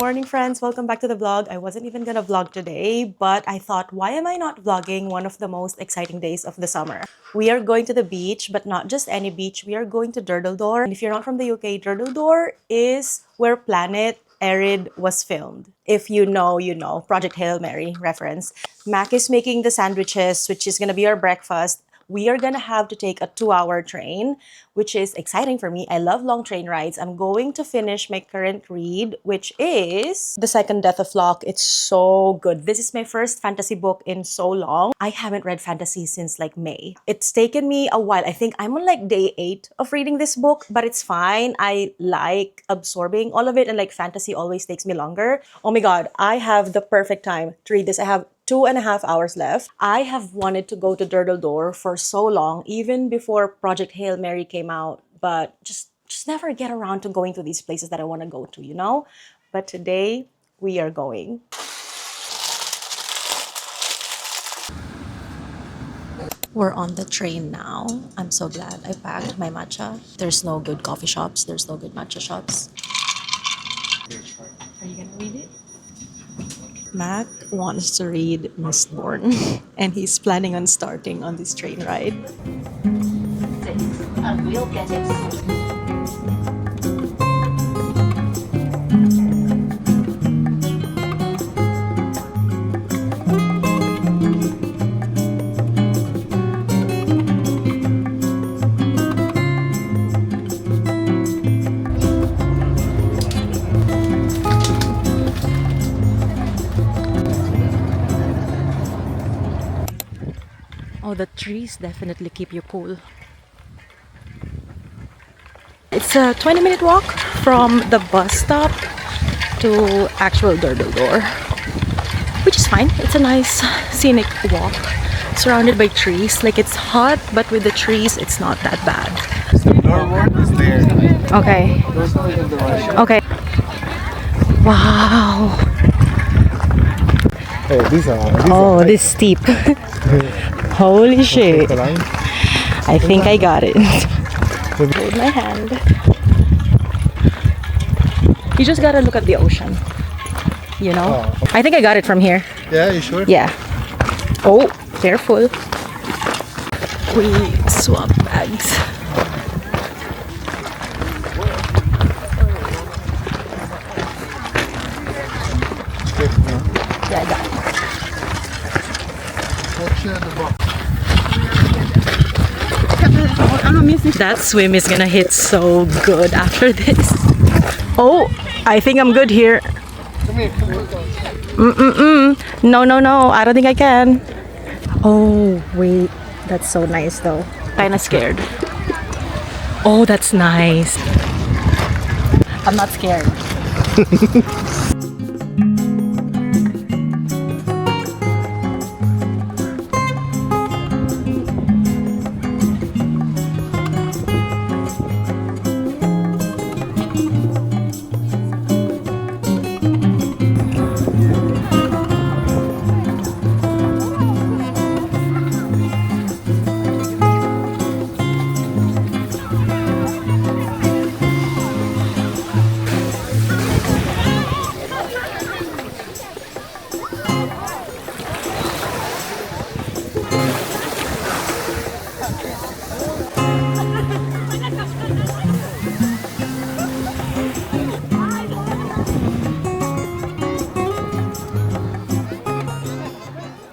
morning, friends. Welcome back to the vlog. I wasn't even gonna vlog today, but I thought, why am I not vlogging one of the most exciting days of the summer? We are going to the beach, but not just any beach. We are going to Durdle. And if you're not from the UK, Durdle is where Planet Erid was filmed. If you know, you know. Project Hail Mary reference. Mac is making the sandwiches, which is gonna be our breakfast. We are gonna have to take a 2-hour train, which is exciting for me. I love long train rides. I'm going to finish my current read, which is The Second Death of Locke. It's so good. This is my first fantasy book in so long. I haven't read fantasy since like May. It's taken me a while. I think I'm on like day 8 of reading this book, but it's fine. I like absorbing all of it, and like fantasy always takes me longer. Oh my god, I have the perfect time to read this. I have 2.5 hours left. I have wanted to go to Durdle for so long, even before Project Hail Mary came out, but just never get around to going to these places that I want to go to, you know? But today, we are going. We're on the train now. I'm so glad I packed my matcha. There's no good coffee shops. There's no good matcha shops. Are you gonna read it? Mac wants to read Mistborn, and he's planning on starting on this train ride. And we'll get it. Oh, the trees definitely keep you cool. It's a 20-minute walk from the bus stop to actual Durdle, which is fine. It's a nice scenic walk surrounded by trees. Like, it's hot, but with the trees, it's not that bad. The door one is there. Okay. Okay. Wow. Oh, these Oh, this steep. Holy shit. the line. I think I got it. Hold my hand. You just gotta look at the ocean. You know? Oh. I think I got it from here. Yeah, you sure? Yeah. Oh, careful. We swap bags. Yeah, I got it. That swim is gonna hit so good after this. Oh, I think I'm good here. No, I don't think I can. Oh, wait. That's so nice though. Kinda scared. Oh, that's nice. I'm not scared.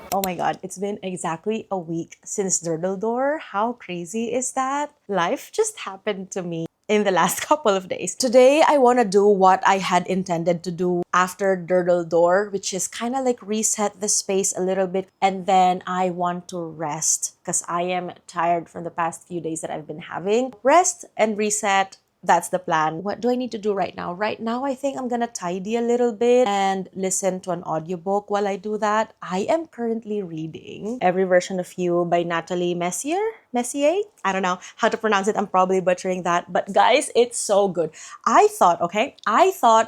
Oh my god, it's been exactly a week since Durdle. How crazy is that? Life just happened to me in the last couple of days. Today, I want to do what I had intended to do after Durdle, which is kind of like reset the space a little bit, and then I want to rest because I am tired from the past few days that I've been having. Rest and reset. That's the plan. What do I need to do right now? Right now, I think I'm gonna tidy a little bit and listen to an audiobook while I do that. I am currently reading Every Version of You by Natalie Messier? I don't know how to pronounce it. I'm probably butchering that. But guys, it's so good. I thought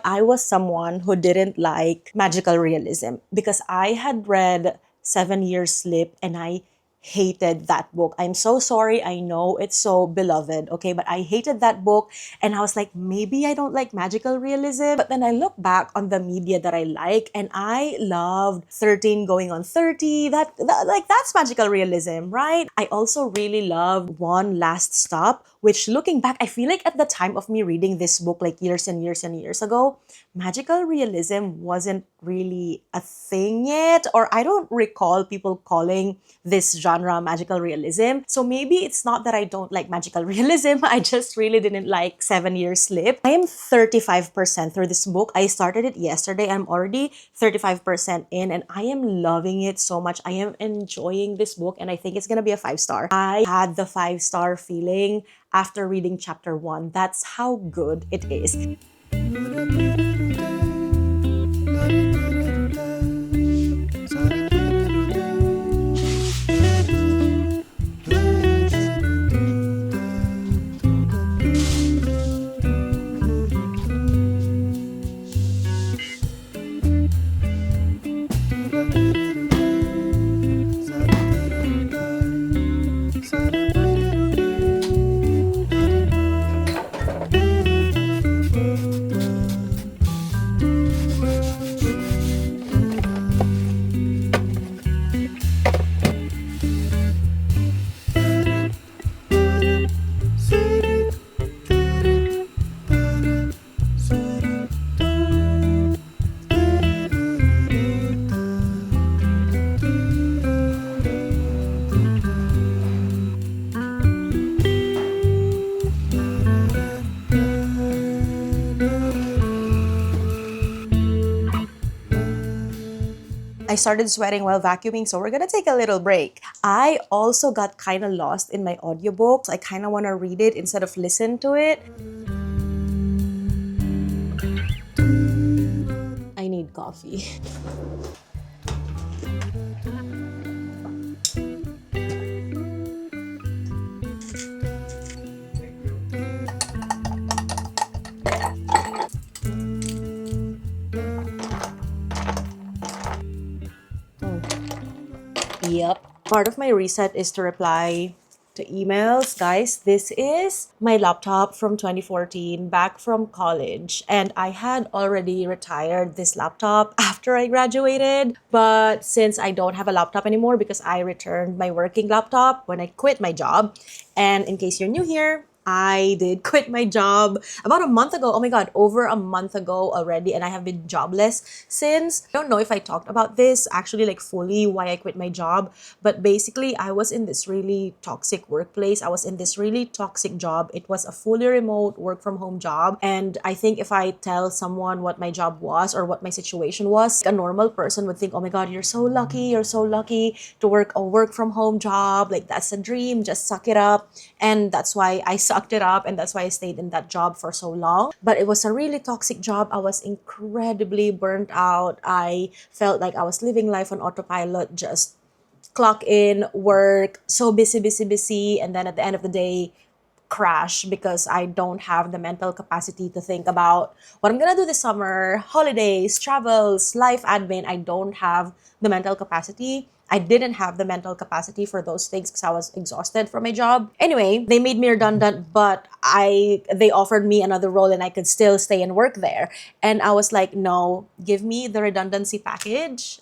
I was someone who didn't like magical realism because I had read 7 Years Sleep and I hated that book. I'm so sorry. I know it's so beloved, okay? But I hated that book. And I was like, maybe I don't like magical realism. But then I look back on the media that I like, and I loved 13 Going on 30. That's magical realism, right? I also really loved One Last Stop, which looking back, I feel like at the time of me reading this book, like years and years and years ago, magical realism wasn't really a thing yet, or I don't recall people calling this genre magical realism. So maybe it's not that I don't like magical realism, I just really didn't like 7 Years Slip. I am 35% through this book. I started it yesterday. I'm already 35% in, and I am loving it so much. I am enjoying this book, and I think it's gonna be a 5 star. I had the 5 star feeling after reading chapter 1. That's how good it is. I started sweating while vacuuming, so we're gonna take a little break. I also got kind of lost in my audiobook. I kind of want to read it instead of listen to it. I need coffee. Yep. Part of my reset is to reply to emails. Guys, this is my laptop from 2014, back from college. And I had already retired this laptop after I graduated. But since I don't have a laptop anymore because I returned my working laptop when I quit my job. And in case you're new here, I did quit my job about a month ago. Oh my God, over a month ago already. And I have been jobless since. I don't know if I talked about this actually like fully why I quit my job. But basically, I was in this really toxic workplace. I was in this really toxic job. It was a fully remote work from home job. And I think if I tell someone what my job was or what my situation was, a normal person would think, oh my God, you're so lucky. You're so lucky to work a work from home job. Like that's a dream. Just suck it up. And that's why I sucked it up, and that's why I stayed in that job for so long. But it was a really toxic job. I was incredibly burnt out. I felt like I was living life on autopilot, just clock in, work, so busy, busy, busy, and then at the end of the day, crash because I don't have the mental capacity to think about what I'm gonna do this summer, holidays, travels, life admin. I don't have the mental capacity. I didn't have the mental capacity for those things because I was exhausted from my job. Anyway, they made me redundant, but they offered me another role and I could still stay and work there. And I was like, no, give me the redundancy package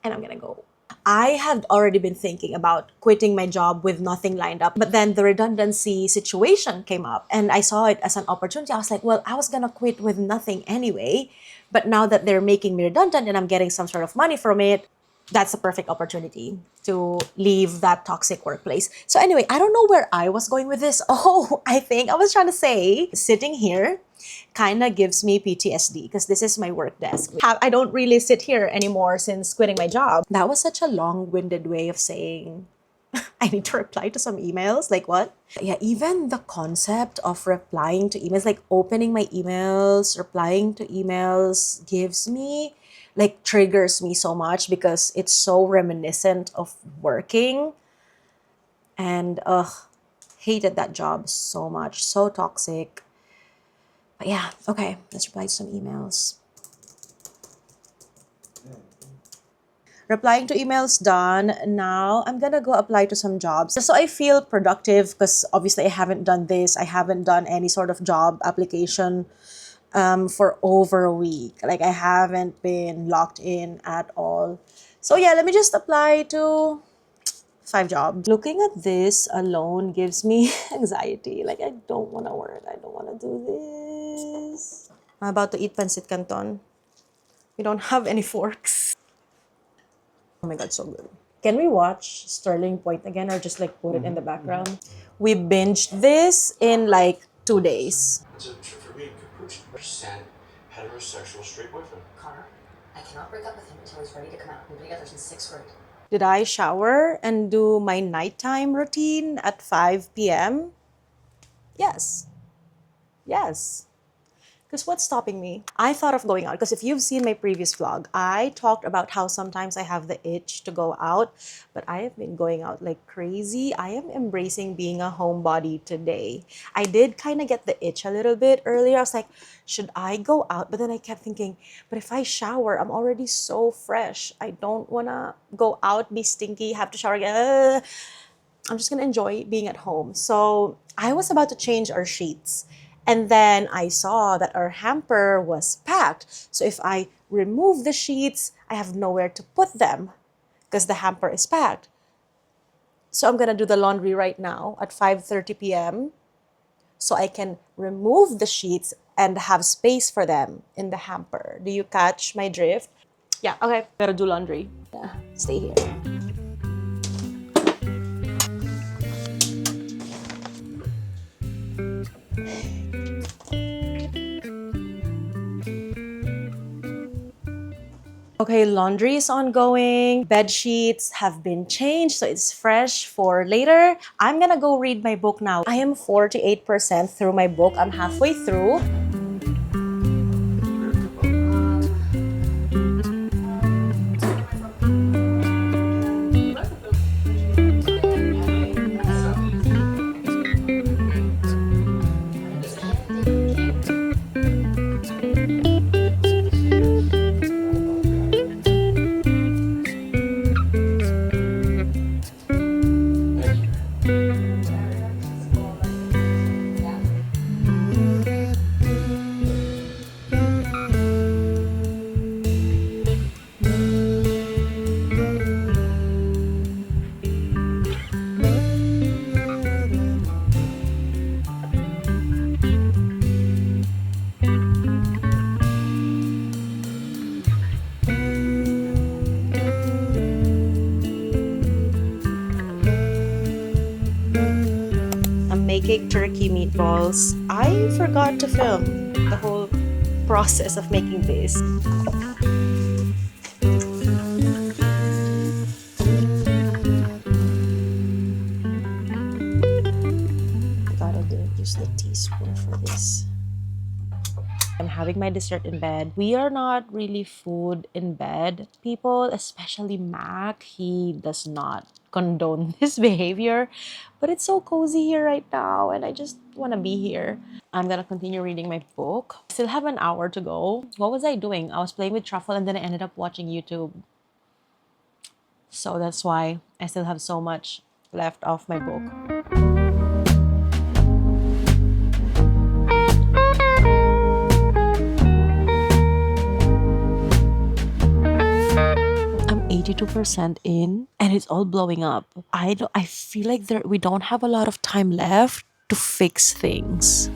and I'm gonna go. I had already been thinking about quitting my job with nothing lined up, but then the redundancy situation came up and I saw it as an opportunity. I was like, well, I was gonna quit with nothing anyway, but now that they're making me redundant and I'm getting some sort of money from it, that's a perfect opportunity to leave that toxic workplace. So anyway, I don't know where I was going with this. Oh, I think I was trying to say, sitting here kind of gives me PTSD because this is my work desk. I don't really sit here anymore since quitting my job. That was such a long-winded way of saying I need to reply to some emails. Like what? Yeah, even the concept of replying to emails, like opening my emails, replying to emails gives me, like triggers me so much because it's so reminiscent of working. And hated that job so much. So toxic. But yeah, okay, let's reply to some emails. Replying to emails done. Now I'm gonna go apply to some jobs. So I feel productive because obviously I haven't done this. I haven't done any sort of job application for over a week. Like I haven't been locked in at all. So yeah, let me just apply to 5 jobs. Looking at this alone gives me anxiety. Like I don't want to work. I don't want to do this. I'm about to eat pancit canton. We don't have any forks. Oh my god, so good. Can we watch Sterling Point again or just like put it in the background? We binged this in like 2 days. It's a trip for me. Percent heterosexual straight boyfriend. Connor, I cannot break up with him until he's ready to come out. We've been together since 6th grade. Did I shower and do my nighttime routine at 5 p.m.? Yes. Yes. Because what's stopping me? I thought of going out because if you've seen my previous vlog, I talked about how sometimes I have the itch to go out, but I have been going out like crazy. I am embracing being a homebody today. I did kind of get the itch a little bit earlier. I was like, should I go out? But then I kept thinking, but if I shower, I'm already so fresh. I don't want to go out, be stinky, have to shower again. I'm just going to enjoy being at home. So I was about to change our sheets. And then I saw that our hamper was packed. So if I remove the sheets, I have nowhere to put them because the hamper is packed. So I'm going to do the laundry right now at 5:30 p.m. so I can remove the sheets and have space for them in the hamper. Do you catch my drift? Yeah, okay. Better do laundry. Yeah, stay here. Okay, laundry is ongoing. Bed sheets have been changed, so it's fresh for later. I'm gonna go read my book now. I am 48% through my book. I'm halfway through. Making turkey meatballs. I forgot to film the whole process of making this. Gotta use the teaspoon for this. I'm having my dessert in bed. We are not really food in bed people, especially Mac. He does not condone this behavior, but it's so cozy here right now and I just want to be here. I'm gonna continue reading my book. I still have an hour to go. What was I doing? I was playing with truffle and then I ended up watching YouTube. So that's why I still have so much left of my book. I'm 82% in and it's all blowing up. I feel like we don't have a lot of time left to fix things.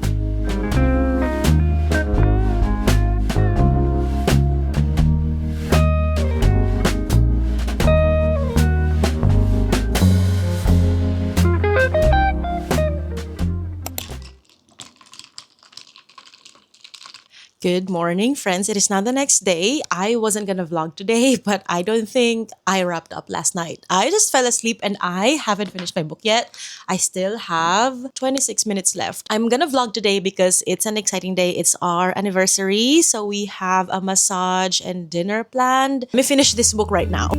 Good morning, friends. It is now the next day. I wasn't gonna vlog today, but I don't think I wrapped up last night. I just fell asleep and I haven't finished my book yet. I still have 26 minutes left. I'm gonna vlog today because it's an exciting day. It's our anniversary, so we have a massage and dinner planned. Let me finish this book right now.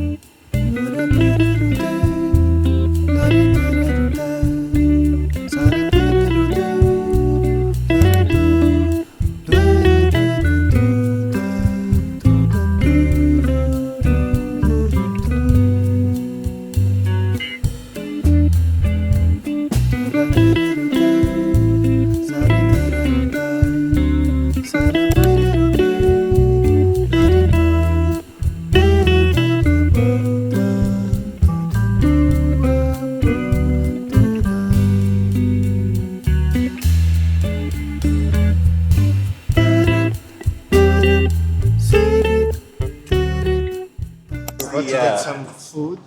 About to get some food.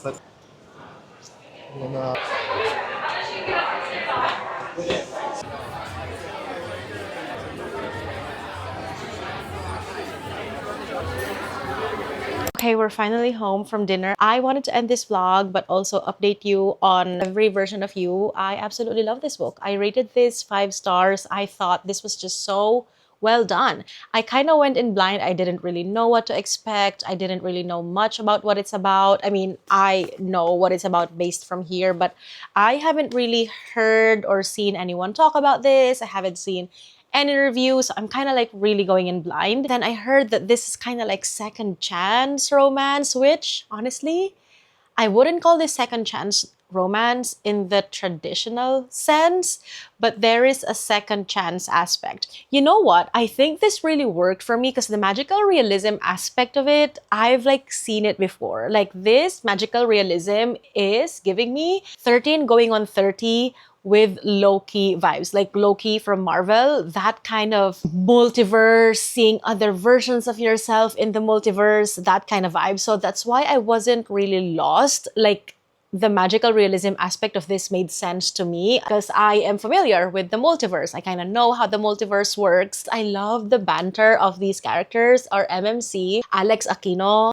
But Okay, we're finally home from dinner. I wanted to end this vlog, but also update you on every version of you. I absolutely love this book. I rated this 5 stars. I thought this was just so well done. I kind of went in blind. I didn't really know what to expect. I didn't really know much about what it's about. I mean, I know what it's about based from here, but I haven't really heard or seen anyone talk about this. I haven't seen any reviews. I'm kind of like really going in blind. Then I heard that this is kind of like second chance romance, which honestly, I wouldn't call this second chance romance in the traditional sense, but there is a second chance aspect. You know what? I think this really worked for me because the magical realism aspect of it, I've like seen it before. Like this magical realism is giving me 13 going on 30 with Loki vibes, like Loki from Marvel, that kind of multiverse, seeing other versions of yourself in the multiverse, that kind of vibe. So that's why I wasn't really lost. Like the magical realism aspect of this made sense to me because I am familiar with the multiverse. I kind of know how the multiverse works. I love the banter of these characters. Our MMC, Alex Aquino,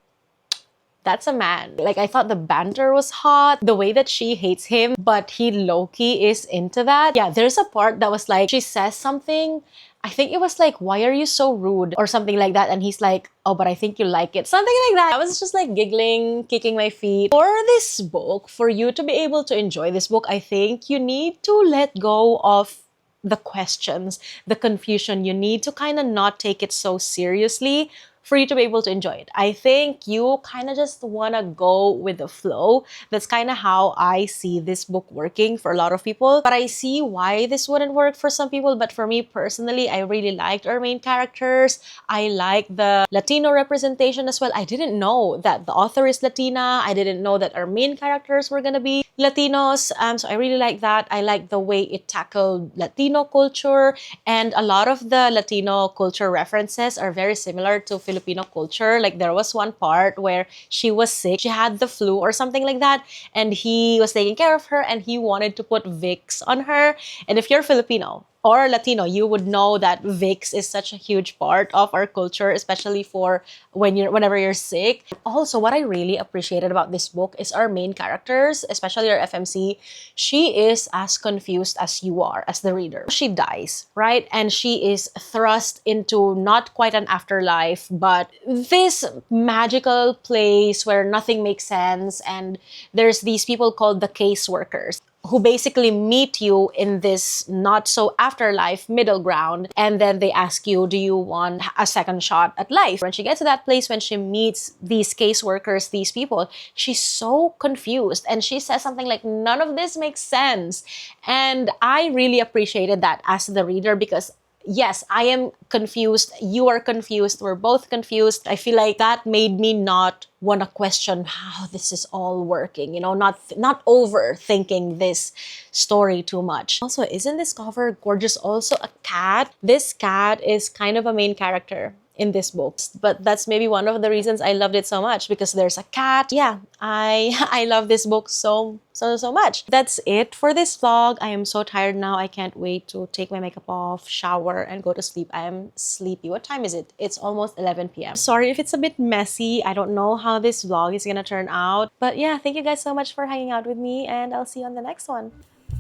that's a man. Like, I thought the banter was hot, the way that she hates him, but he low-key is into that. Yeah, there's a part that was like, she says something, I think it was like, why are you so rude? Or something like that. And he's like, oh, but I think you like it. Something like that. I was just like giggling, kicking my feet. For this book, for you to be able to enjoy this book, I think you need to let go of the questions, the confusion. You need to kind of not take it so seriously for you to be able to enjoy it. I think you kind of just want to go with the flow. That's kind of how I see this book working for a lot of people. But I see why this wouldn't work for some people. But for me personally, I really liked our main characters. I like the Latino representation as well. I didn't know that the author is Latina. I didn't know that our main characters were gonna be Latinos. So I really like that. I like the way it tackled Latino culture. And a lot of the Latino culture references are very similar to Filipino culture. Like there was one part where she was sick, she had the flu or something like that, and he was taking care of her and he wanted to put Vicks on her. And if you're Filipino or Latino, you would know that Vicks is such a huge part of our culture, especially for whenever you're sick. Also, what I really appreciated about this book is our main characters, especially our FMC. She is as confused as you are as the reader. She dies, right? And she is thrust into not quite an afterlife, but this magical place where nothing makes sense. And there's these people called the case workers, who basically meet you in this not so afterlife middle ground, and then they ask you, do you want a second shot at life? When she gets to that place, when she meets these case workers, these people, she's so confused and she says something like, none of this makes sense. And I really appreciated that as the reader because yes, I am confused, you are confused, we're both confused. I feel like that made me not want to question how this is all working, you know, not overthinking this story too much. Also, isn't this cover gorgeous? Also a cat. This cat is kind of a main character in this book, but that's maybe one of the reasons I loved it so much, because there's a cat. Yeah, I love this book so much. That's it for this vlog. I am so tired now. I can't wait to take my makeup off, shower, and go to sleep. I am sleepy. What time is it? It's almost 11 p.m. Sorry if it's a bit messy. I don't know how this vlog is gonna turn out, but yeah, thank you guys so much for hanging out with me, and I'll see you on the next one.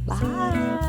Bye.